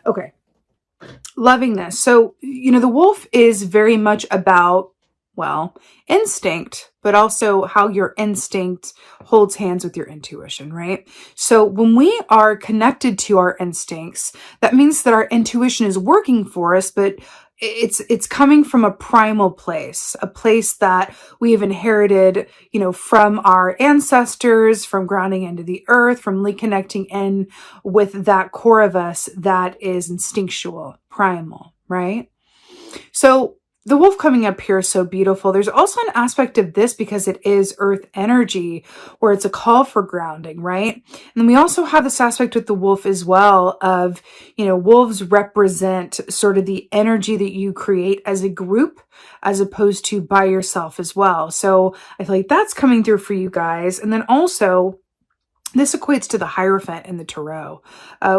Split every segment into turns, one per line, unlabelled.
Okay. Loving this. So, the wolf is very much about, well, instinct, but also how your instinct holds hands with your intuition, right? So when we are connected to our instincts, that means that our intuition is working for us, but it's coming from a primal place, a place that we have inherited, from our ancestors, from grounding into the earth, from connecting in with that core of us that is instinctual, primal, right? So the wolf coming up here is so beautiful. There's also an aspect of this because it is earth energy where it's a call for grounding, right? And then we also have this aspect with the wolf as well of, wolves represent sort of the energy that you create as a group as opposed to by yourself as well. So I feel like that's coming through for you guys. And then also, this equates to the Hierophant in the Tarot,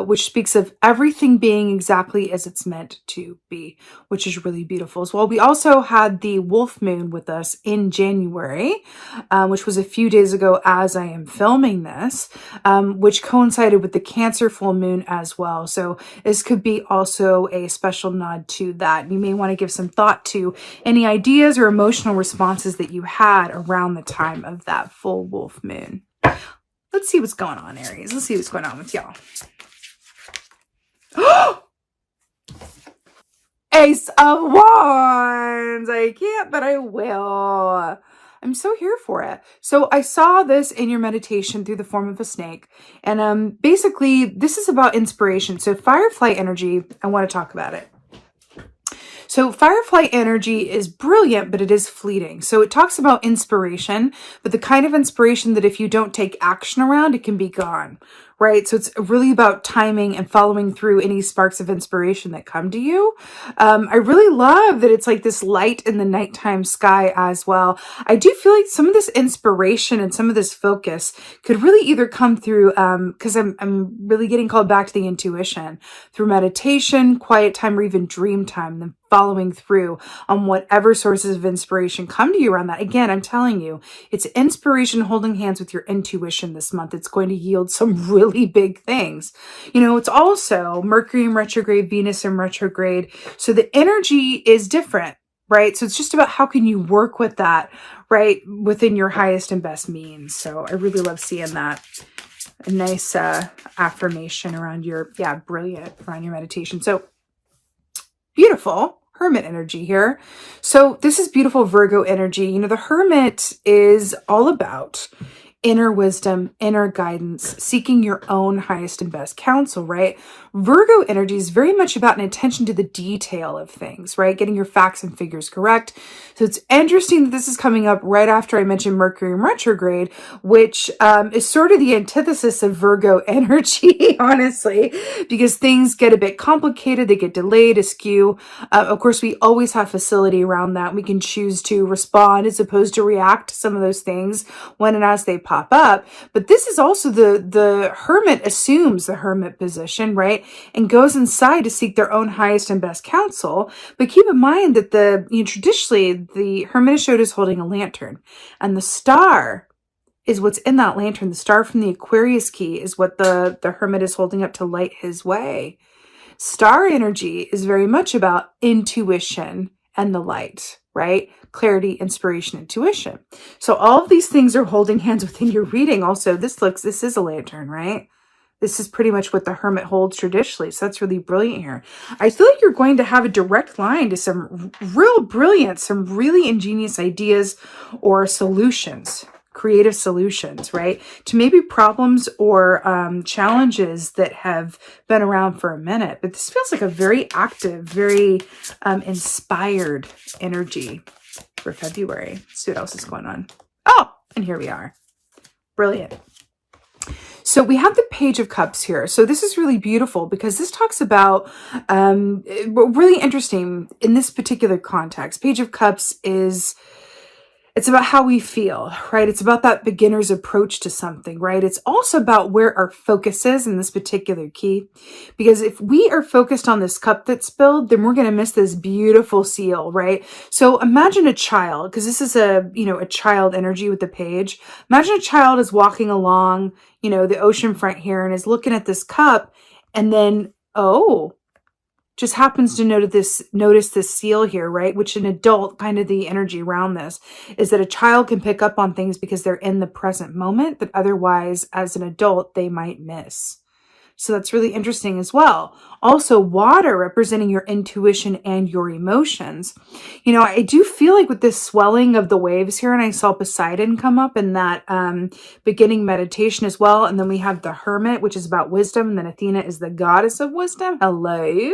which speaks of everything being exactly as it's meant to be, which is really beautiful as well. We also had the Wolf Moon with us in January, which was a few days ago as I am filming this, which coincided with the Cancer full moon as well. So this could be also a special nod to that. You may want to give some thought to any ideas or emotional responses that you had around the time of that full wolf moon. Let's see what's going on, Aries. Let's see what's going on with y'all. Ace of Wands. I can't, but I will. I'm so here for it. So I saw this in your meditation through the form of a snake. And basically, this is about inspiration. So firefly energy, I want to talk about it. So firefly energy is brilliant, but it is fleeting. So it talks about inspiration, but the kind of inspiration that if you don't take action around, it can be gone, right? So it's really about timing and following through any sparks of inspiration that come to you. I really love that it's like this light in the nighttime sky as well. I do feel like some of this inspiration and some of this focus could really either come through, because I'm really getting called back to the intuition through meditation, quiet time, or even dream time, then following through on whatever sources of inspiration come to you around that. Again, I'm telling you, it's inspiration holding hands with your intuition this month. It's going to yield some really big things. It's also Mercury in retrograde, Venus in retrograde. So the energy is different, right? So it's just about how can you work with that, right, within your highest and best means. So I really love seeing that. A nice affirmation around brilliant around your meditation. So beautiful. Hermit energy here. So this is beautiful Virgo energy. The Hermit is all about inner wisdom, inner guidance, seeking your own highest and best counsel, right? Virgo energy is very much about an attention to the detail of things, right? Getting your facts and figures correct. So it's interesting that this is coming up right after I mentioned Mercury in retrograde, which is sort of the antithesis of Virgo energy, honestly, because things get a bit complicated, they get delayed, askew. Of course, we always have facility around that. We can choose to respond as opposed to react to some of those things when and as they pop up. But this is also the hermit assumes the hermit position, right? And goes inside to seek their own highest and best counsel. But keep in mind that traditionally the hermit is showed as holding a lantern, and the star is what's in that lantern. The star from the Aquarius key is what the hermit is holding up to light his way. Star energy is very much about intuition and the light, right? Clarity, inspiration, intuition. So all of these things are holding hands within your reading. Also, this is a lantern, right? This is pretty much what the hermit holds traditionally. So that's really brilliant here. I feel like you're going to have a direct line to some real brilliant, some really ingenious ideas or solutions, creative solutions, right? To maybe problems or challenges that have been around for a minute. But this feels like a very active, very inspired energy for February. Let's see what else is going on. Oh, and here we are. Brilliant. So we have the Page of Cups here. So this is really beautiful because this talks about, really interesting in this particular context. Page of Cups it's about how we feel, right? It's about that beginner's approach to something, right? It's also about where our focus is in this particular key. Because if we are focused on this cup that's spilled, then we're going to miss this beautiful seal, right? So imagine a child, because this is a child energy with the page. Imagine a child is walking along, the ocean front here and is looking at this cup and then, oh, just happens to notice this seal here, right? Which an adult, kind of the energy around this is that a child can pick up on things because they're in the present moment that otherwise as an adult they might miss. So that's really interesting as well. Also, water representing your intuition and your emotions. You know, I do feel like with this swelling of the waves here, and I saw Poseidon come up in that beginning meditation as well. And then we have the Hermit, which is about wisdom. And then Athena is the goddess of wisdom. Hello.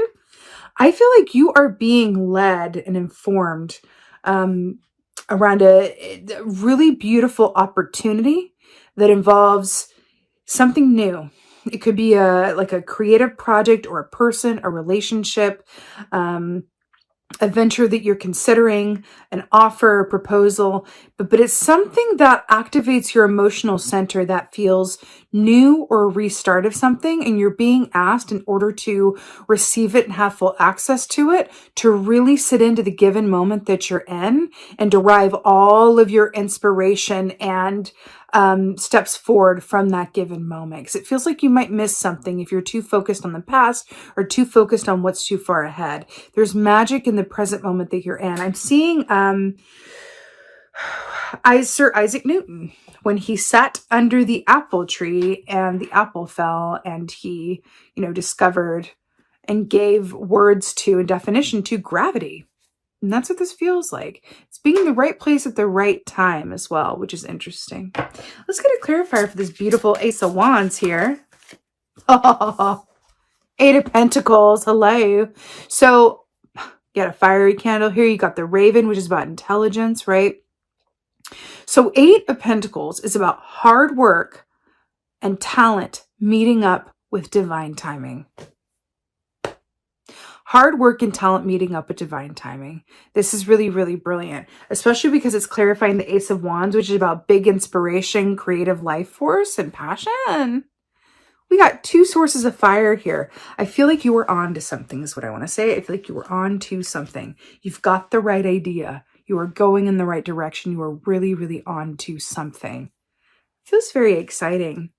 I feel like you are being led and informed around a really beautiful opportunity that involves something new. It could be like a creative project or a person, a relationship, a venture that you're considering, an offer, a proposal, but it's something that activates your emotional center that feels new or a restart of something, and you're being asked in order to receive it and have full access to it, to really sit into the given moment that you're in and derive all of your inspiration and steps forward from that given moment. Because it feels like you might miss something if you're too focused on the past or too focused on what's too far ahead. There's magic in the present moment that you're in. I'm seeing Sir Isaac Newton when he sat under the apple tree and the apple fell, and he, you know, discovered and gave words to and definition to gravity. And that's what this feels like. It's being in the right place at the right time as well, which is interesting. Let's get a clarifier for this beautiful Ace of Wands here. Oh, Eight of Pentacles. Hello. So you got a fiery candle here. You got the Raven, which is about intelligence, right? So Eight of Pentacles is about hard work and talent meeting up with divine timing. Hard work and talent meeting up with divine timing. This is really, really brilliant, especially because it's clarifying the Ace of Wands, which is about big inspiration, creative life force, and passion. We got two sources of fire here. I feel like you were on to something is what I want to say. I feel like you were on to something. You've got the right idea. You are going in the right direction. You are really, really on to something. It feels very exciting.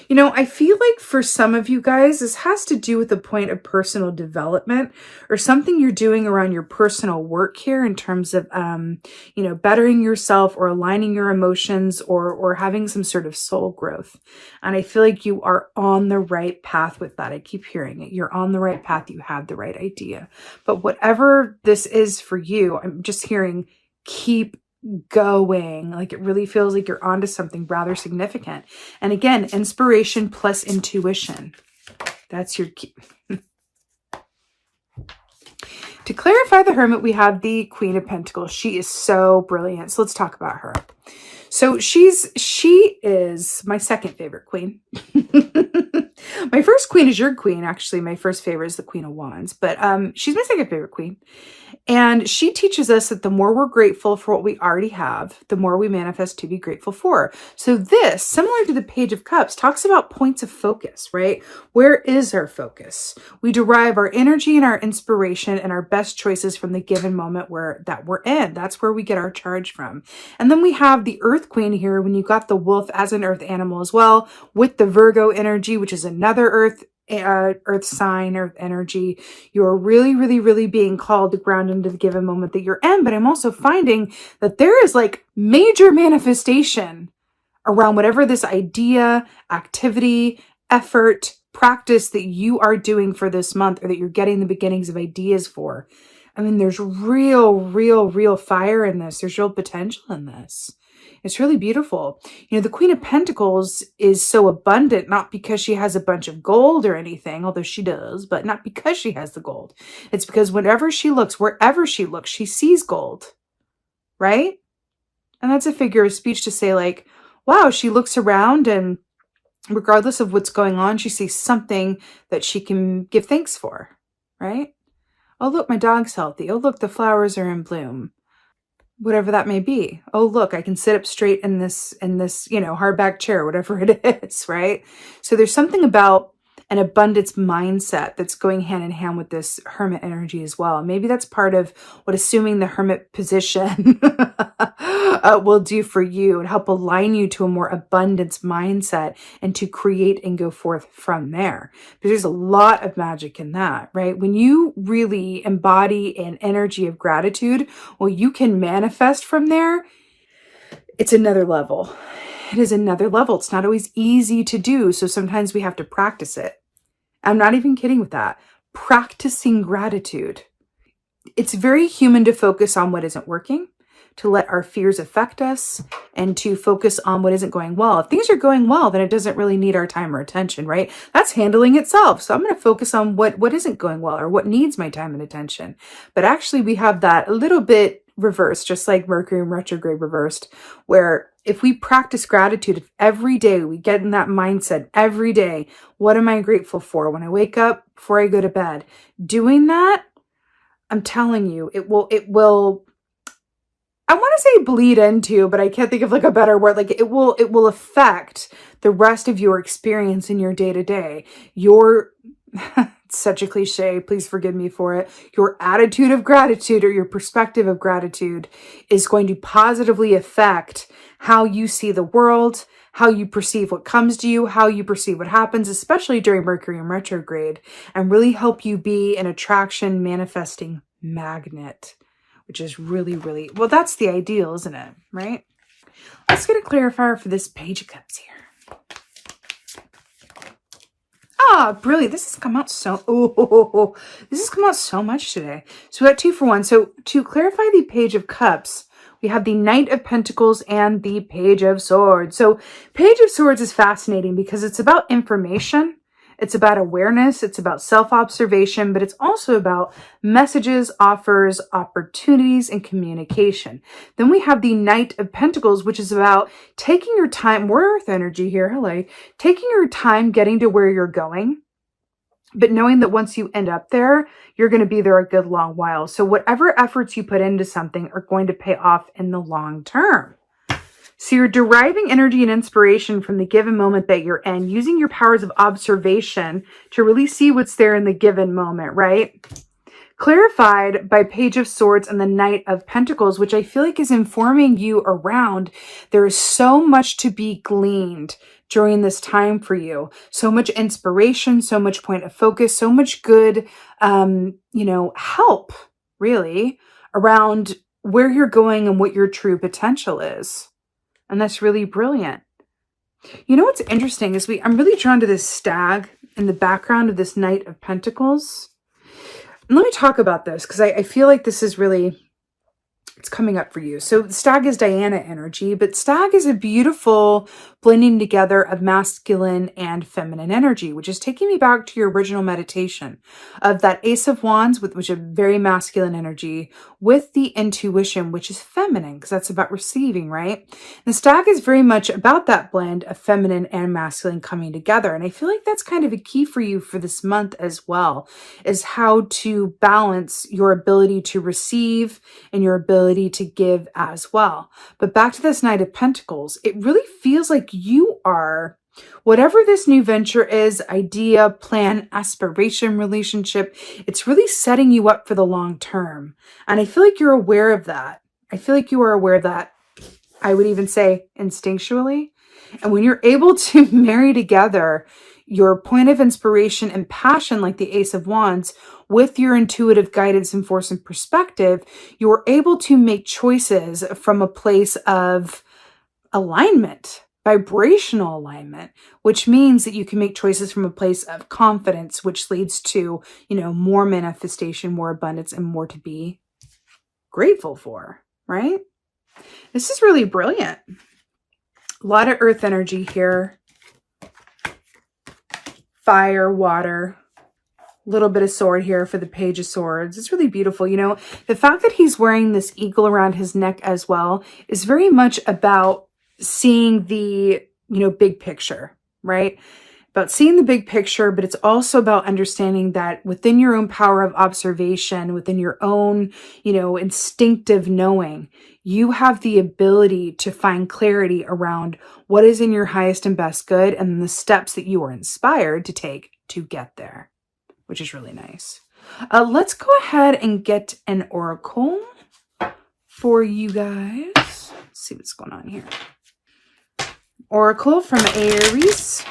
You know, I feel like for some of you guys, this has to do with a point of personal development or something you're doing around your personal work here in terms of, you know, bettering yourself or aligning your emotions or having some sort of soul growth. And I feel like you are on the right path with that. I keep hearing it. You're on the right path. You have the right idea. But whatever this is for you, I'm just hearing keep going. Like it really feels like you're onto something rather significant. And again, inspiration plus intuition. That's your key. To clarify the Hermit, we have the Queen of Pentacles. She is so brilliant. So let's talk about her. So she is my second favorite queen. My first queen is your queen. Actually, my first favorite is the Queen of Wands, but she's my second favorite queen. And she teaches us that the more we're grateful for what we already have, the more we manifest to be grateful for. So this, similar to the Page of Cups, talks about points of focus, right? Where is our focus? We derive our energy and our inspiration and our best choices from the given moment that we're in. That's where we get our charge from. And then we have the Earth Queen here when you got the wolf as an earth animal as well, with the Virgo energy, which is another earth sign, earth energy. You're really, really, really being called to ground into the given moment that you're in. But I'm also finding that there is like major manifestation around whatever this idea, activity, effort, practice that you are doing for this month or that you're getting the beginnings of ideas for. I mean, there's real fire in this. There's real potential in this. It's really beautiful. You know, the Queen of Pentacles is so abundant, not because she has a bunch of gold or anything, although she does, but not because she has the gold. It's because whenever she looks, wherever she looks, she sees gold, right? And that's a figure of speech to say like, wow, she looks around and regardless of what's going on, she sees something that she can give thanks for, right? Oh, look, my dog's healthy. Oh, look, the flowers are in bloom. Whatever that may be. Oh, look, I can sit up straight in this, you know, hardback chair, whatever it is, right? So there's something about an abundance mindset that's going hand in hand with this hermit energy as well. Maybe that's part of what assuming the hermit position will do for you and help align you to a more abundance mindset and to create and go forth from there. Because there's a lot of magic in that, right? When you really embody an energy of gratitude, well, you can manifest from there. It's another level. It is another level. It's not always easy to do. So sometimes we have to practice it. I'm not even kidding with that. Practicing gratitude. It's very human to focus on what isn't working, to let our fears affect us, and to focus on what isn't going well. If things are going well, then it doesn't really need our time or attention, right? That's handling itself. So I'm going to focus on what isn't going well or what needs my time and attention. But actually we have that a little bit reversed, just like Mercury in retrograde reversed, where if we practice gratitude every day, we get in that mindset every day. What am I grateful for when I wake up, before I go to bed? Doing that, I'm telling you, it will, I want to say bleed into, but I can't think of like a better word. Like it will affect the rest of your experience in your day to day. Your, it's such a cliche, please forgive me for it. Your attitude of gratitude or your perspective of gratitude is going to positively affect how you see the world, how you perceive what comes to you, how you perceive what happens, especially during Mercury in retrograde, and really help you be an attraction manifesting magnet, which is really, really, well, that's the ideal, isn't it? Right? Let's get a clarifier for this Page of Cups here. Ah, brilliant. This has come out so, this has come out so much today. So we got 2 for 1. So to clarify the Page of Cups, we have the Knight of Pentacles and the Page of Swords. So Page of Swords is fascinating because it's about information. It's about awareness. It's about self-observation, but it's also about messages, offers, opportunities, and communication. Then we have the Knight of Pentacles, which is about taking your time, more earth energy here, hello, taking your time getting to where you're going, but knowing that once you end up there, you're going to be there a good long while. So whatever efforts you put into something are going to pay off in the long term. So you're deriving energy and inspiration from the given moment that you're in, using your powers of observation to really see what's there in the given moment, right? Clarified by Page of Swords and the Knight of Pentacles, which I feel like is informing you around there is so much to be gleaned during this time for you. So much inspiration, so much point of focus, so much good, help really around where you're going and what your true potential is. And that's really brilliant. You know what's interesting is I'm really drawn to this stag in the background of this Knight of Pentacles. And let me talk about this because I feel like this is really, it's coming up for you. So stag is Diana energy, but stag is a beautiful blending together of masculine and feminine energy, which is taking me back to your original meditation of that Ace of Wands, which is very masculine energy, with the intuition, which is feminine, because that's about receiving, right? The stag is very much about that blend of feminine and masculine coming together. And I feel like that's kind of a key for you for this month as well, is how to balance your ability to receive and your ability to give as well. But back to this Knight of Pentacles, it really feels like you are, whatever this new venture is, idea, plan, aspiration, relationship, it's really setting you up for the long term. And I feel like you're aware of that. I feel like you are aware of that. I would even say instinctually. And when you're able to marry together your point of inspiration and passion, like the Ace of Wands, with your intuitive guidance and force and perspective, you're able to make choices from a place of alignment, vibrational alignment, which means that you can make choices from a place of confidence, which leads to, more manifestation, more abundance, and more to be grateful for, right? This is really brilliant. A lot of earth energy here. Fire, water, a little bit of sword here for the Page of Swords. It's really beautiful. The fact that he's wearing this eagle around his neck as well is very much about seeing the, big picture, right? About seeing the big picture, but it's also about understanding that within your own power of observation, within your own, instinctive knowing, you have the ability to find clarity around what is in your highest and best good and the steps that you are inspired to take to get there, which is really nice. Let's go ahead and get an oracle for you guys. Let's see what's going on here. Oracle from Aries.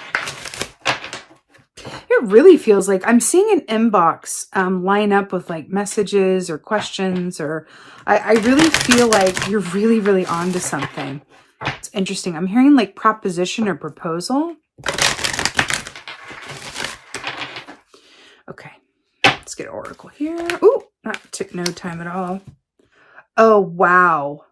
It really feels like I'm seeing an inbox line up with like messages or questions, or I really feel like you're really, really on to something. It's interesting. I'm hearing like proposition or proposal. Okay, let's get oracle here. Ooh, that took no time at all. Oh, wow.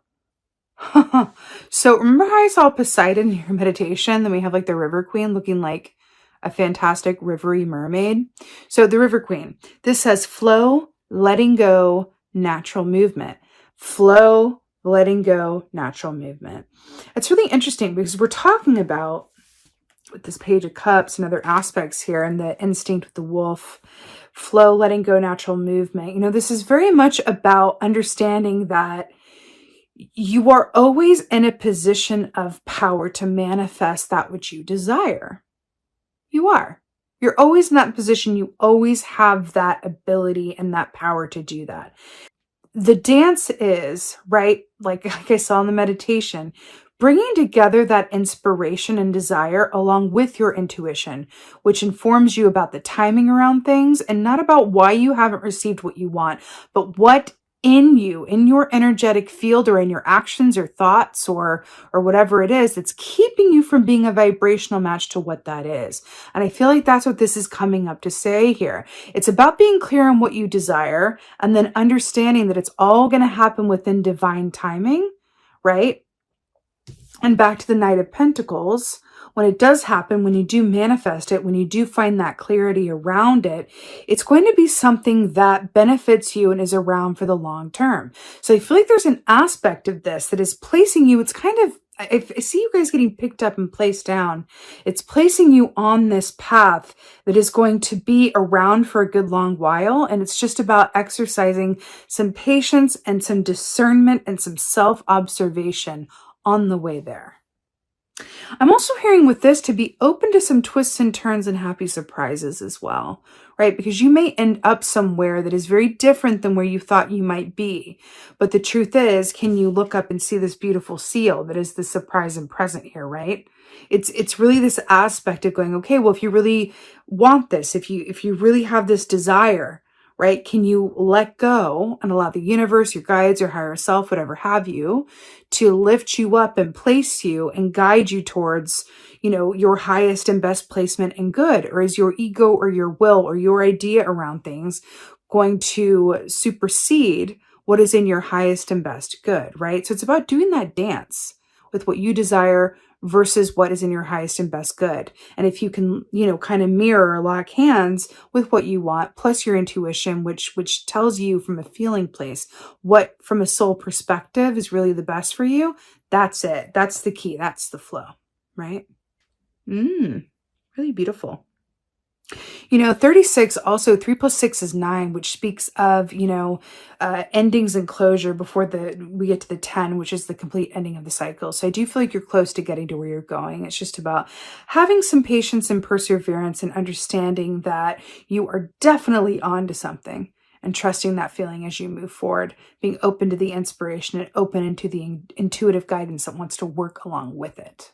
So remember how I saw Poseidon in your meditation? Then we have like the River Queen looking like a fantastic rivery mermaid. So the River Queen, this says flow, letting go, natural movement. Flow, letting go, natural movement. It's really interesting because we're talking about with this Page of Cups and other aspects here and the instinct with the wolf, flow, letting go, natural movement. You know, this is very much about understanding that you are always in a position of power to manifest that which you desire. You are. You're always in that position. You always have that ability and that power to do that. The dance is, right, like I saw in the meditation, bringing together that inspiration and desire along with your intuition, which informs you about the timing around things and not about why you haven't received what you want, but what in you, in your energetic field or in your actions or thoughts or whatever it is that's keeping you from being a vibrational match to what that is. And I feel like that's what this is coming up to say here. It's about being clear on what you desire and then understanding that it's all going to happen within divine timing, right? And back to the Knight of Pentacles, when it does happen, when you do manifest it, when you do find that clarity around it, it's going to be something that benefits you and is around for the long term. So I feel like there's an aspect of this that is placing you, it's kind of, I see you guys getting picked up and placed down. It's placing you on this path that is going to be around for a good long while. And it's just about exercising some patience and some discernment and some self-observation on the way there. I'm also hearing with this to be open to some twists and turns and happy surprises as well, right? Because you may end up somewhere that is very different than where you thought you might be. But the truth is, can you look up and see this beautiful seal that is the surprise and present here, right? It's really this aspect of going, okay, well, if you really want this, if you really have this desire, right? Can you let go and allow the universe, your guides, your higher self, whatever have you, to lift you up and place you and guide you towards, you know, your highest and best placement and good? Or is your ego or your will or your idea around things going to supersede what is in your highest and best good, right? So it's about doing that dance with what you desire versus what is in your highest and best good. And if you can, you know, kind of mirror or lock hands with what you want, plus your intuition, which tells you from a feeling place what from a soul perspective is really the best for you, that's it. That's the key. That's the flow, right? Really beautiful. You know, 36, also 3 plus 6 is 9, which speaks of, you know, endings and closure before we get to the 10, which is the complete ending of the cycle. So I do feel like you're close to getting to where you're going. It's just about having some patience and perseverance and understanding that you are definitely on to something and trusting that feeling as you move forward, being open to the inspiration and open into the intuitive guidance that wants to work along with it.